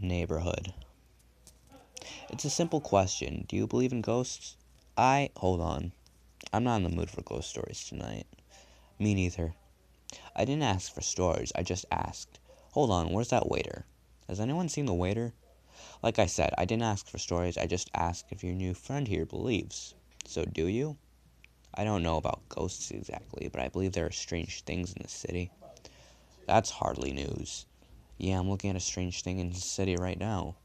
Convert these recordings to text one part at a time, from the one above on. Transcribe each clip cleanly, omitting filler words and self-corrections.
Neighborhood. It's a simple question. Do you believe in ghosts? Hold on. I'm not in the mood for ghost stories tonight. Me neither. I didn't ask for stories, I just asked. Hold on, where's that waiter? Has anyone seen the waiter? Like I said, I didn't ask for stories, I just asked if your new friend here believes. So do you? I don't know about ghosts exactly, but I believe there are strange things in the city. That's hardly news. Yeah, I'm looking at a strange thing in the city right now.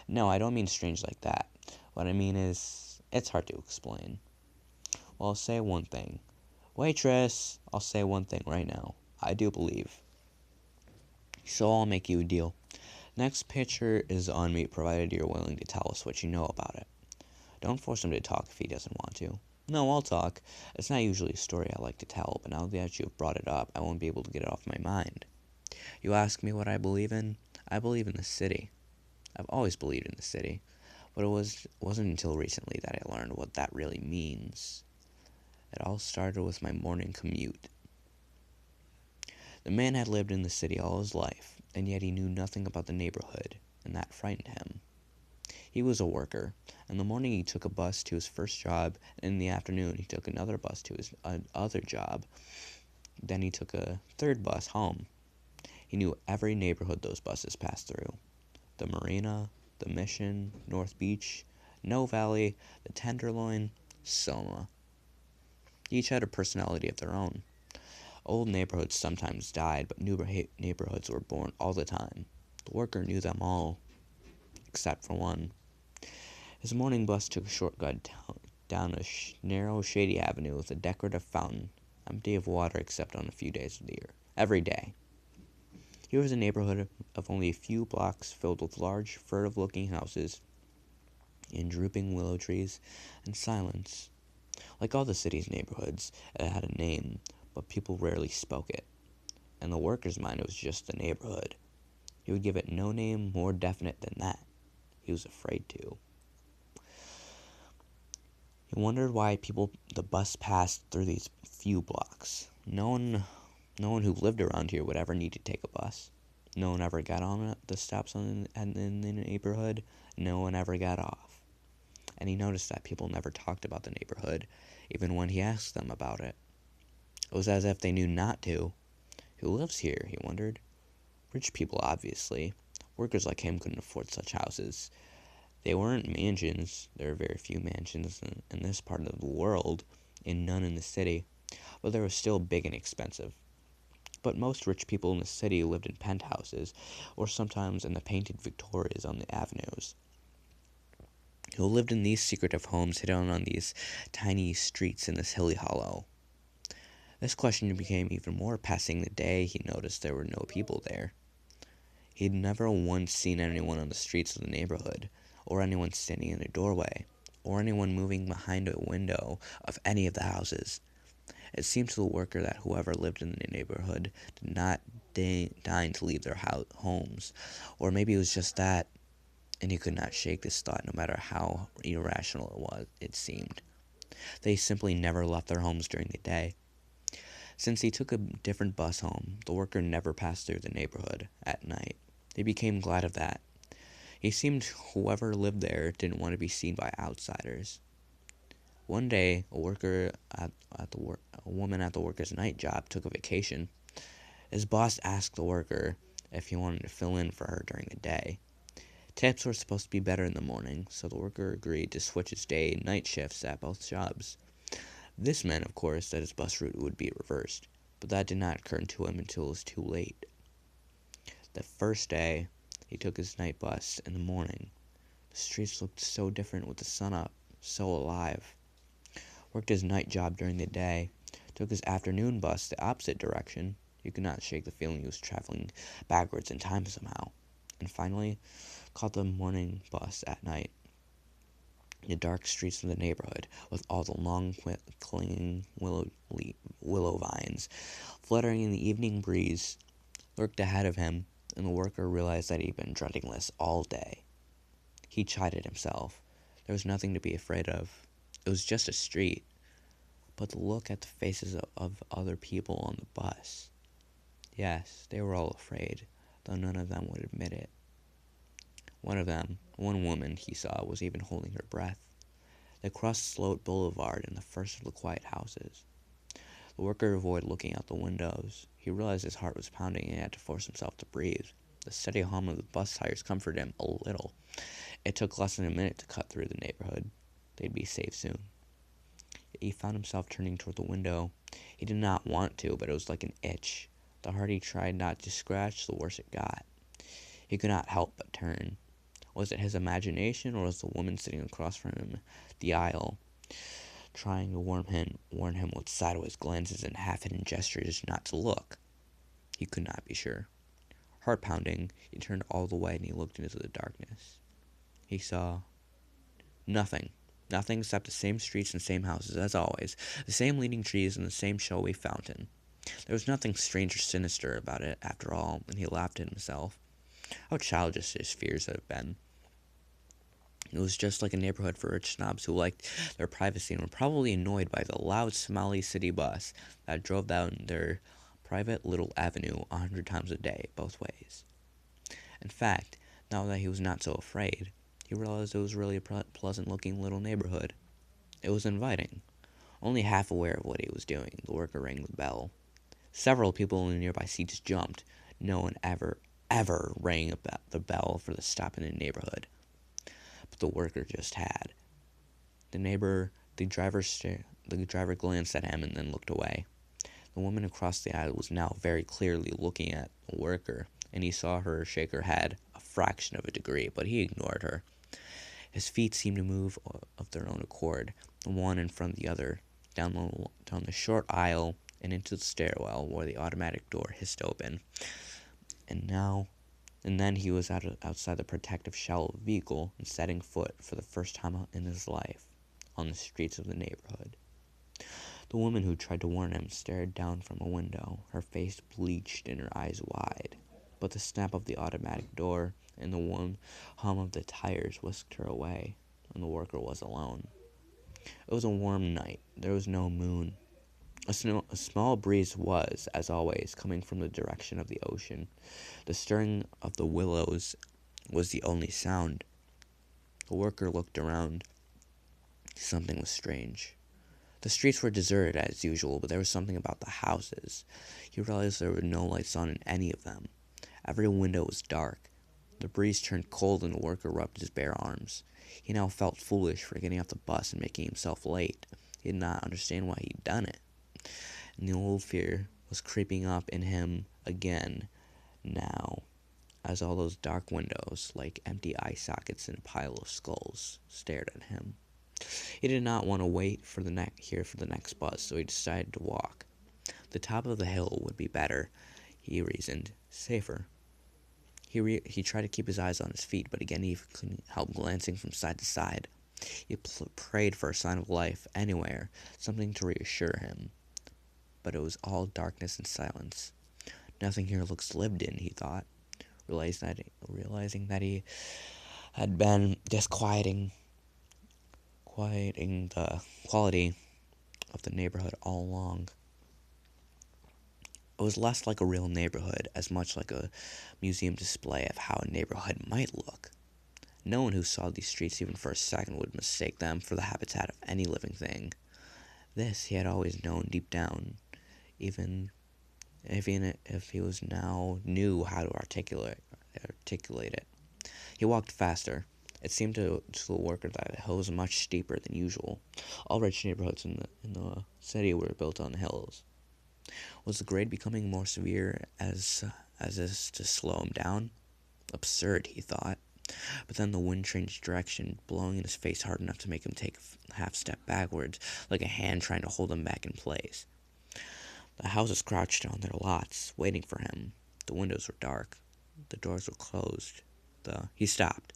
No, I don't mean strange like that. What I mean is, it's hard to explain. Well, I'll say one thing. Waitress, I'll say one thing right now. I do believe. So I'll make you a deal. Next picture is on me, provided you're willing to tell us what you know about it. Don't force him to talk if he doesn't want to. No, I'll talk. It's not usually a story I like to tell, but now that you've brought it up, I won't be able to get it off my mind. You ask me what I believe in? I believe in the city. I've always believed in the city, but wasn't until recently that I learned what that really means. It all started with my morning commute. The man had lived in the city all his life, and yet he knew nothing about the neighborhood, and that frightened him. He was a worker. In the morning he took a bus to his first job, and in the afternoon he took another bus to his other job. Then he took a third bus home. He knew every neighborhood those buses passed through. The Marina, the Mission, North Beach, No Valley, the Tenderloin, Soma. Each had a personality of their own. Old neighborhoods sometimes died, but new neighborhoods were born all the time. The worker knew them all, except for one. His morning bus took a shortcut down a narrow, shady avenue with a decorative fountain, empty of water except on a few days of the year. Every day. Here was a neighborhood of only a few blocks filled with large, furtive-looking houses and drooping willow trees and silence. Like all the city's neighborhoods, it had a name, but people rarely spoke it. In the worker's mind, it was just a neighborhood. He would give it no name more definite than that. He was afraid to. He wondered why the bus passed through these few blocks. No one who lived around here would ever need to take a bus. No one ever got on at the stops in the neighborhood. No one ever got off. And he noticed that people never talked about the neighborhood, even when he asked them about it. It was as if they knew not to. Who lives here? He wondered. Rich people, obviously. Workers like him couldn't afford such houses. They weren't mansions. There are very few mansions in this part of the world, and none in the city, but they were still big and expensive. But most rich people in the city lived in penthouses, or sometimes in the painted Victorias on the avenues. Who lived in these secretive homes hidden on these tiny streets in this hilly hollow. This question became even more pressing the day he noticed there were no people there. He'd never once seen anyone on the streets of the neighborhood, or anyone standing in a doorway, or anyone moving behind a window of any of the houses. It seemed to the worker that whoever lived in the neighborhood did not deign to leave their homes, or maybe it was just that, and he could not shake this thought no matter how irrational it seemed. They simply never left their homes during the day. Since he took a different bus home, the worker never passed through the neighborhood at night. He became glad of that. He seemed whoever lived there didn't want to be seen by outsiders. One day, a woman at the worker's night job took a vacation. His boss asked the worker if he wanted to fill in for her during the day. Tips were supposed to be better in the morning, so the worker agreed to switch his day and night shifts at both jobs. This meant, of course, that his bus route would be reversed, but that did not occur to him until it was too late. The first day, he took his night bus in the morning. The streets looked so different with the sun up, so alive. Worked his night job during the day, took his afternoon bus the opposite direction. He could not shake the feeling he was traveling backwards in time somehow. And finally, caught the morning bus at night. The dark streets of the neighborhood, with all the long, clinging willow vines fluttering in the evening breeze, lurked ahead of him, and the worker realized that he'd been dreading this all day. He chided himself. There was nothing to be afraid of. It was just a street. But the look at the faces of other people on the bus. Yes, they were all afraid, though none of them would admit it. One woman he saw, was even holding her breath. They crossed Sloat Boulevard in the first of the quiet houses. The worker avoided looking out the windows. He realized his heart was pounding and he had to force himself to breathe. The steady hum of the bus tires comforted him a little. It took less than a minute to cut through the neighborhood. They'd be safe soon. He found himself turning toward the window. He did not want to, but it was like an itch. The harder he tried not to scratch, the worse it got. He could not help but turn. Was it his imagination, or was the woman sitting across from him the aisle, trying to warn him with sideways glances and half-hidden gestures not to look? He could not be sure. Heart pounding, he turned all the way and he looked into the darkness. He saw nothing. Nothing except the same streets and same houses as always, the same leaning trees and the same showy fountain. There was nothing strange or sinister about it, after all, and he laughed at himself. How childish his fears had been. It was just like a neighborhood for rich snobs who liked their privacy and were probably annoyed by the loud, smelly city bus that drove down their private little avenue 100 times a day, both ways. In fact, now that he was not so afraid, he realized it was really a pleasant-looking little neighborhood. It was inviting. Only half aware of what he was doing, the worker rang the bell. Several people in the nearby seats jumped. No one ever rang the bell for the stop in the neighborhood. But the worker just had. The driver glanced at him and then looked away. The woman across the aisle was now very clearly looking at the worker, and he saw her shake her head a fraction of a degree, but he ignored her. His feet seemed to move of their own accord, one in front of the other, down the short aisle and into the stairwell where the automatic door hissed open. And then he was outside the protective shell of a vehicle and setting foot for the first time in his life on the streets of the neighborhood. The woman who tried to warn him stared down from a window, her face bleached and her eyes wide. But the snap of the automatic door and the warm hum of the tires whisked her away, and the worker was alone. It was a warm night. There was no moon. A small breeze was, as always, coming from the direction of the ocean. The stirring of the willows was the only sound. The worker looked around. Something was strange. The streets were deserted as usual, but there was something about the houses. He realized there were no lights on in any of them. Every window was dark. The breeze turned cold and the worker rubbed his bare arms. He now felt foolish for getting off the bus and making himself late. He did not understand why he'd done it. And the old fear was creeping up in him again now, as all those dark windows, like empty eye sockets in a pile of skulls, stared at him. He did not want to wait for the next bus, so he decided to walk. The top of the hill would be better, he reasoned, safer. He tried to keep his eyes on his feet, but again he couldn't help glancing from side to side. He prayed for a sign of life anywhere, something to reassure him. But it was all darkness and silence. Nothing here looks lived in, he thought, realizing that he had been disquieting the quality of the neighborhood all along. It was less like a real neighborhood, as much like a museum display of how a neighborhood might look. No one who saw these streets even for a second would mistake them for the habitat of any living thing. This he had always known deep down, even if he was now knew how to articulate it. He walked faster. It seemed to the worker that the hill was much steeper than usual. All rich neighborhoods in the city were built on hills. Was the grade becoming more severe as is to slow him down? Absurd, he thought. But then the wind changed direction, blowing in his face hard enough to make him take a half step backwards, like a hand trying to hold him back in place. The houses crouched on their lots, waiting for him. The windows were dark. The doors were closed. He stopped.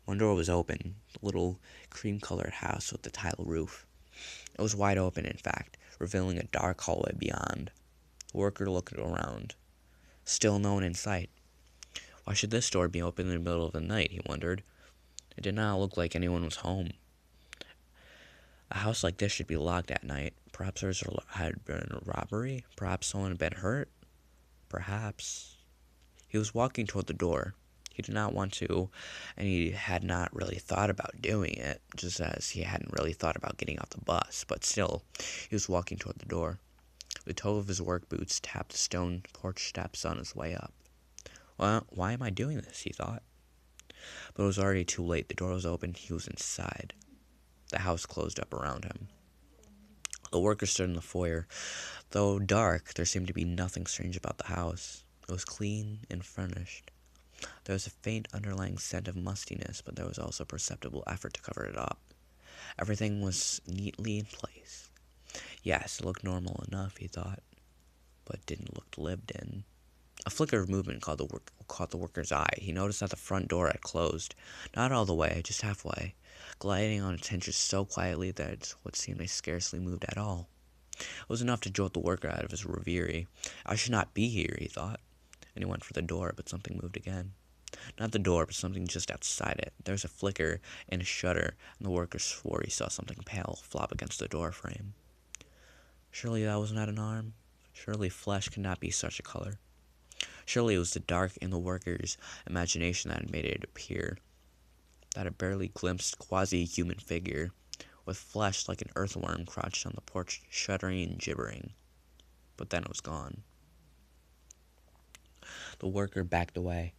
One door was open, the little cream-colored house with the tile roof. It was wide open, in fact, revealing a dark hallway beyond. The worker looked around. Still no one in sight. Why should this door be open in the middle of the night, he wondered. It did not look like anyone was home. A house like this should be locked at night. Perhaps there had been a robbery. Perhaps someone had been hurt. Perhaps. He was walking toward the door. He did not want to, and he had not really thought about doing it, just as he hadn't really thought about getting off the bus. But still, he was walking toward the door. The toe of his work boots tapped the stone porch steps on his way up. Well, why am I doing this? He thought. But it was already too late. The door was open. He was inside. The house closed up around him. The worker stood in the foyer. Though dark, there seemed to be nothing strange about the house. It was clean and furnished. There was a faint underlying scent of mustiness, but there was also perceptible effort to cover it up. Everything was neatly in place. Yes, it looked normal enough, he thought, but didn't look lived in. A flicker of movement caught the worker's eye. He noticed that the front door had closed. Not all the way, just halfway, gliding on its hinges so quietly that what seemed like scarcely moved at all. It was enough to jolt the worker out of his reverie. I should not be here, he thought, and he went for the door, but something moved again. Not the door, but something just outside it. There was a flicker and a shudder, and the worker swore he saw something pale flop against the door frame. Surely that was not an arm? Surely flesh could not be such a color. Surely it was the dark in the worker's imagination that had made it appear. That a barely glimpsed quasi-human figure, with flesh like an earthworm, crouched on the porch, shuddering and gibbering. But then it was gone. The worker backed away.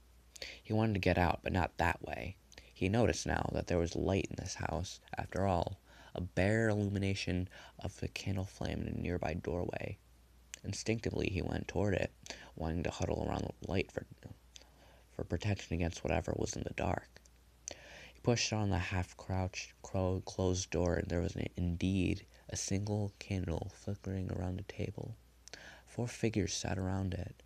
He wanted to get out, but not that way. He noticed now that there was light in this house, after all, a bare illumination of a candle flame in a nearby doorway. Instinctively, he went toward it, wanting to huddle around the light for protection against whatever was in the dark. He pushed on the half-crouched, closed door, and there was indeed a single candle flickering around the table. 4 figures sat around it.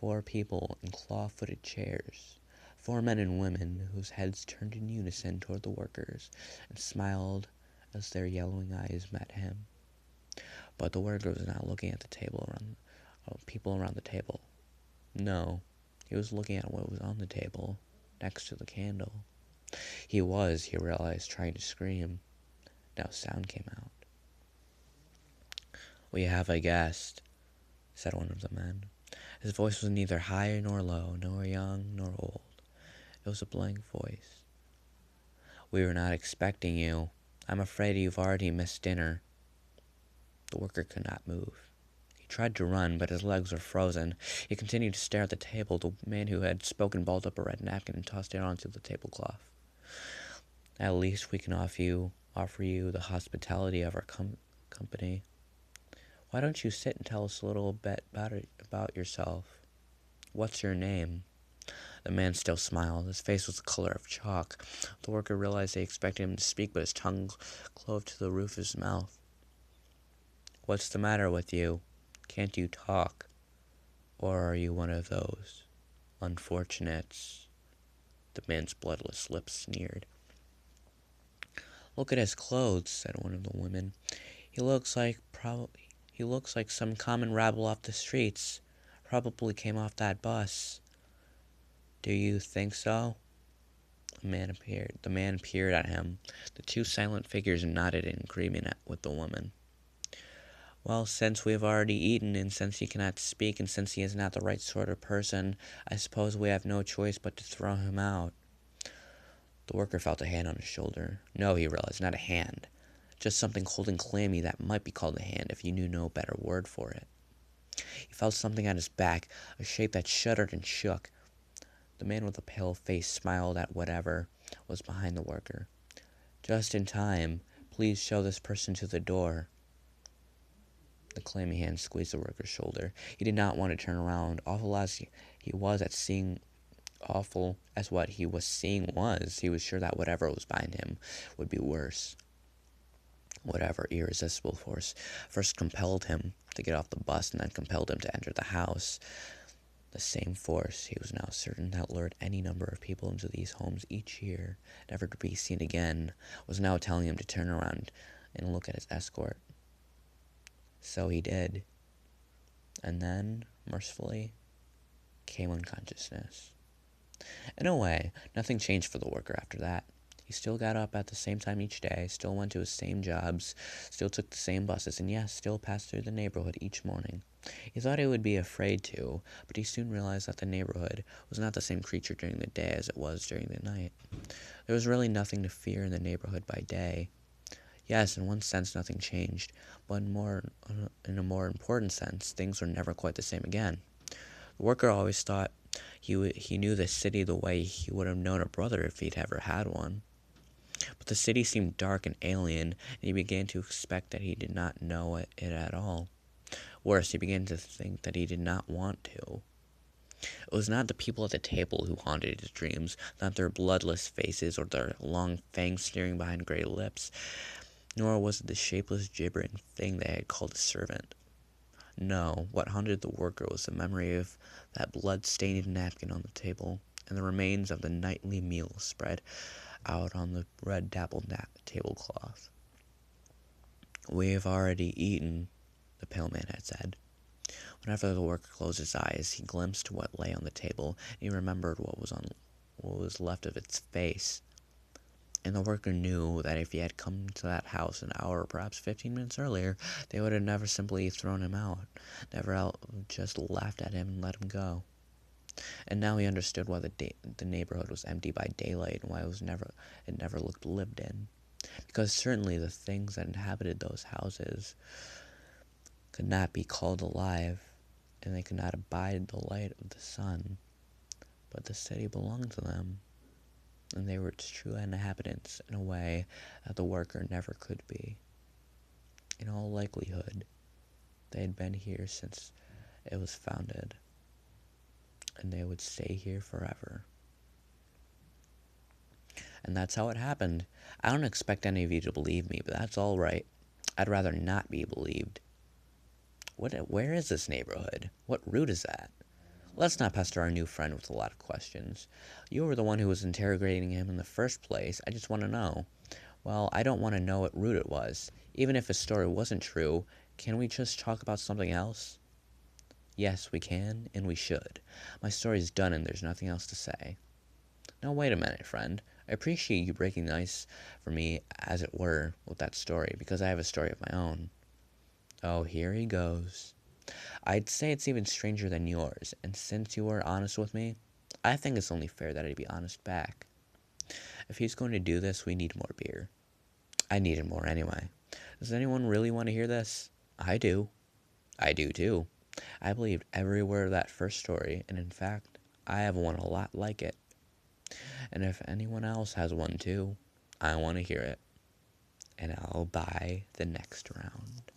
4 people in claw-footed chairs. 4 men and women whose heads turned in unison toward the workers and smiled as their yellowing eyes met him. But the worker was not looking at the people around the table. No, he was looking at what was on the table, next to the candle. He realized, trying to scream. No sound came out. "We have a guest," said one of the men. His voice was neither high nor low, nor young nor old. It was a blank voice. "We were not expecting you. I'm afraid you've already missed dinner." The worker could not move. He tried to run, but his legs were frozen. He continued to stare at the table. The man who had spoken balled up a red napkin and tossed it onto the tablecloth. "At least we can offer you the hospitality of our company. Why don't you sit and tell us a little bit about yourself? What's your name?" The man still smiled. His face was the color of chalk. The worker realized they expected him to speak, but his tongue clove to the roof of his mouth. "What's the matter with you? Can't you talk? Or are you one of those unfortunates?" The man's bloodless lips sneered. "Look at his clothes," said one of the women. He looks like some common rabble off the streets. Probably came off that bus." "Do you think so?" The man peered at him. The 2 silent figures nodded in agreement with the woman. "Well, since we have already eaten, and since he cannot speak, and since he is not the right sort of person, I suppose we have no choice but to throw him out." The worker felt a hand on his shoulder. No, he realized, not a hand. Just something cold and clammy that might be called a hand if you knew no better word for it. He felt something at his back, a shape that shuddered and shook. The man with the pale face smiled at whatever was behind the worker. "Just in time. Please show this person to the door." The clammy hand squeezed the worker's shoulder. He did not want to turn around. Awful as what he was seeing was, he was sure that whatever was behind him would be worse. Whatever irresistible force first compelled him to get off the bus and then compelled him to enter the house. The same force, he was now certain, that lured any number of people into these homes each year, never to be seen again, was now telling him to turn around and look at his escort. So he did. And then, mercifully, came unconsciousness. In a way, nothing changed for the worker after that. He still got up at the same time each day, still went to his same jobs, still took the same buses, and yes, still passed through the neighborhood each morning. He thought he would be afraid to, but he soon realized that the neighborhood was not the same creature during the day as it was during the night. There was really nothing to fear in the neighborhood by day. Yes, in one sense nothing changed, but in a more important sense, things were never quite the same again. The worker always thought he knew the city the way he would have known a brother if he'd ever had one. But the city seemed dark and alien, and he began to expect that he did not know it at all. Worse, he began to think that he did not want to. It was not the people at the table who haunted his dreams, not their bloodless faces or their long fangs staring behind gray lips, nor was it the shapeless, gibbering thing they had called a servant. No, what haunted the worker was the memory of that blood-stained napkin on the table, and the remains of the nightly meal spread out on the red dappled tablecloth. "We have already eaten," the pale man had said. Whenever the worker closed his eyes, he glimpsed what lay on the table, and he remembered what was left of its face. And the worker knew that if he had come to that house an hour or perhaps 15 minutes earlier, they would have never simply thrown him out, never just laughed at him and let him go. And now he understood why the neighborhood was empty by daylight and why it never looked lived in. Because certainly the things that inhabited those houses could not be called alive, and they could not abide the light of the sun. But the city belonged to them, and they were its true inhabitants in a way that the worker never could be. In all likelihood, they had been here since it was founded, and they would stay here forever. And that's how it happened. I don't expect any of you to believe me, but that's all right. I'd rather not be believed. Where is this neighborhood? What route is that? Let's not pester our new friend with a lot of questions. You were the one who was interrogating him in the first place. I just want to know. Well, I don't want to know what route it was. Even if his story wasn't true, can we just talk about something else? Yes, we can, and we should. My story's done and there's nothing else to say. Now wait a minute, friend. I appreciate you breaking the ice for me, as it were, with that story, because I have a story of my own. Oh, here he goes. I'd say it's even stranger than yours, and since you were honest with me, I think it's only fair that I be honest back. If he's going to do this, we need more beer. I needed more anyway. Does anyone really want to hear this? I do. I do too. I believed every word of that first story, and in fact, I have one a lot like it. And if anyone else has one too, I want to hear it. And I'll buy the next round.